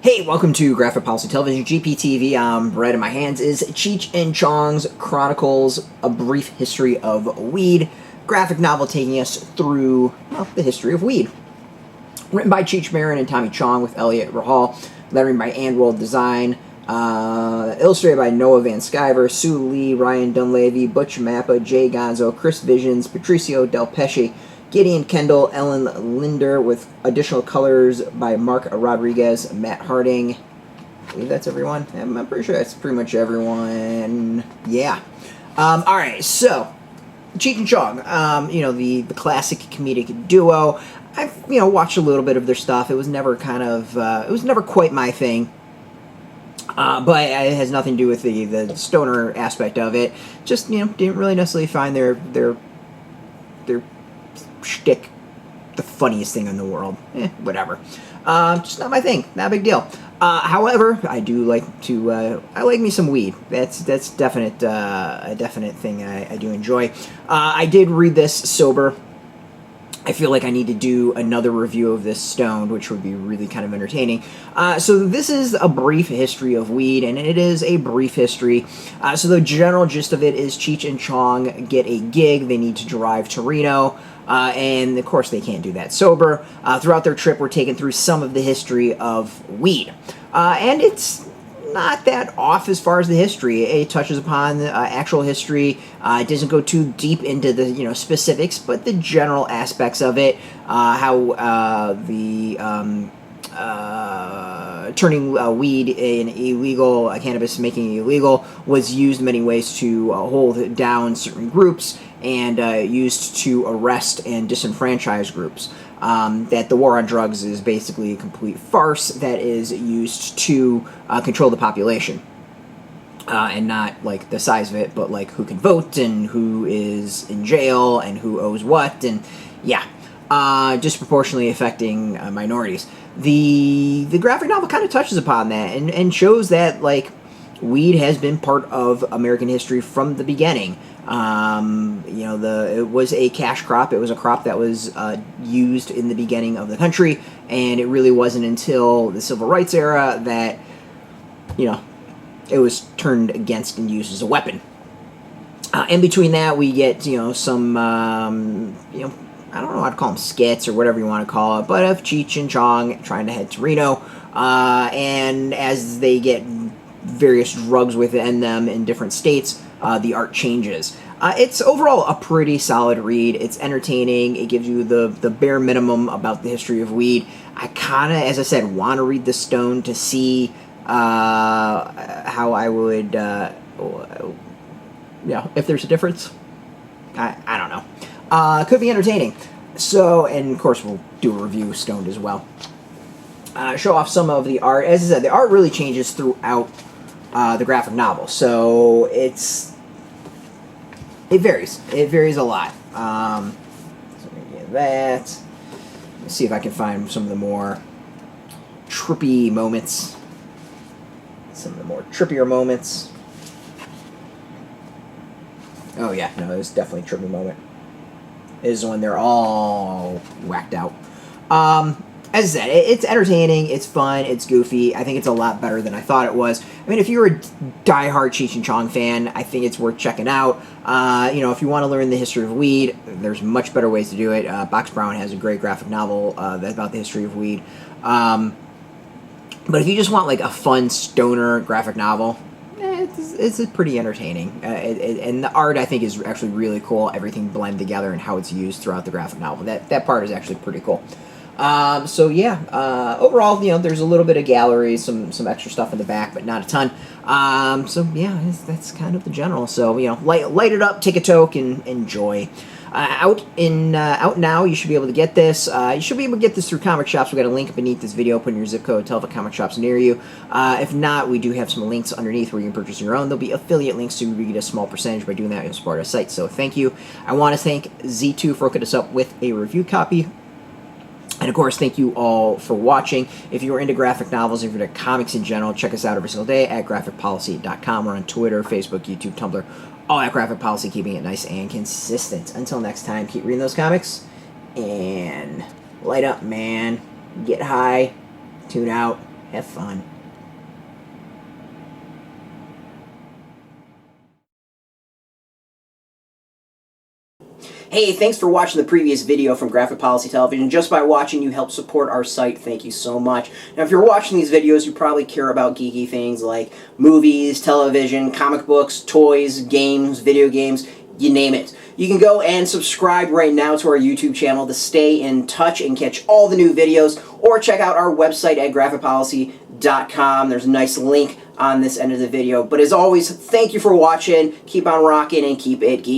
Hey, welcome to Graphic Policy Television, GPTV. Right in my hands is Cheech and Chong's Chronicles, A Brief History of Weed, graphic novel taking us through, well, the history of weed. Written by Cheech, Marin, and Tommy Chong with Eliot, Rahal, lettering by AndWorld Design, illustrated by Noah Van Sciver, Sue Lee, Ryan Dunlavey, Butch, Mapa, Jay Gonzo, Chris Visions, Patricio, Delpeche, Gideon, Kendall, Ellen Lindner, with additional colors by Mark Rodrigues, Matt Harding. I believe that's everyone. I'm pretty sure that's pretty much everyone. Yeah. Alright, so, Cheech and Chong, the classic comedic duo. I've, watched a little bit of their stuff. It was never it was never quite my thing. But it has nothing to do with the stoner aspect of it. Just, didn't really necessarily find their shtick the funniest thing in the world. Whatever. Just not my thing. Not a big deal. However, I do like to, I like me some weed. That's definite, a definite thing I do enjoy. I did read this sober. I feel like I need to do another review of this stoned, which would be really kind of entertaining. So this is a brief history of weed, and it is a brief history. So the general gist of it is Cheech and Chong get a gig. They need to drive to Reno, and of course they can't do that sober. Throughout their trip, we're taken through some of the history of weed. And it's not that off as far as the history. It touches upon the actual history. It doesn't go too deep into the specifics, but the general aspects of it, how turning weed in illegal, cannabis making it illegal, was used in many ways to hold down certain groups and used to arrest and disenfranchise groups. That the war on drugs is basically a complete farce that is used to control the population. And not, like, the size of it, but, like, who can vote and who is in jail and who owes what, and, yeah. Disproportionately affecting minorities. The graphic novel kind of touches upon that and shows that, like, weed has been part of American history from the beginning. It was a cash crop. It was a crop that was used in the beginning of the country, and it really wasn't until the Civil Rights era that, it was turned against and used as a weapon. In between that, we get, some, I don't know how to call them, skits or whatever you want to call it, but of Cheech and Chong trying to head to Reno, and as they get various drugs within them in different states, the art changes. It's overall a pretty solid read. It's entertaining. It gives you the bare minimum about the history of weed. I kind of, as I said, want to read the stone to see how I would, if there's a difference. I don't know. Could be entertaining. So, and of course we'll do a review of Stoned as well. Show off some of the art. As I said, the art really changes throughout the graphic novel. So it varies. It varies a lot. So I'm going to get that. Let's see if I can find some of the more trippy moments. Some of the more trippier moments. Oh yeah, no, it was definitely a trippy moment. It is when they're all whacked out. As I said, it's entertaining, it's fun, it's goofy. I think it's a lot better than I thought it was. I mean, if you're a diehard Cheech and Chong fan, I think it's worth checking out. If you want to learn the history of weed, there's much better ways to do it. Box Brown has a great graphic novel that's about the history of weed. But if you just want, like, a fun stoner graphic novel, it's pretty entertaining. And the art, I think, is actually really cool. Everything blended together and how it's used throughout the graphic novel. That part is actually pretty cool. Overall, there's a little bit of gallery, some extra stuff in the back, but not a ton. That's kind of the general. So, light it up, take a toke, and enjoy. Out now, you should be able to get this. You should be able to get this through comic shops. We've got a link beneath this video. Put in your zip code, tell the comic shops near you. If not, we do have some links underneath where you can purchase your own. There'll be affiliate links, so you get a small percentage. By doing that, you'll support our site. So thank you. I want to thank Z2 for hooking us up with a review copy. And of course, thank you all for watching. If you're into graphic novels, if you're into comics in general, check us out every single day at graphicpolicy.com. We're on Twitter, Facebook, YouTube, Tumblr, all at Graphic Policy, keeping it nice and consistent. Until next time, keep reading those comics, and light up, man. Get high, tune out. Have fun. Hey, thanks for watching the previous video from Graphic Policy Television. Just by watching, you help support our site. Thank you so much. Now, if you're watching these videos, you probably care about geeky things like movies, television, comic books, toys, games, video games, you name it. You can go and subscribe right now to our YouTube channel to stay in touch and catch all the new videos, or check out our website at graphicpolicy.com. There's a nice link on this end of the video. But as always, thank you for watching. Keep on rocking and keep it geeky.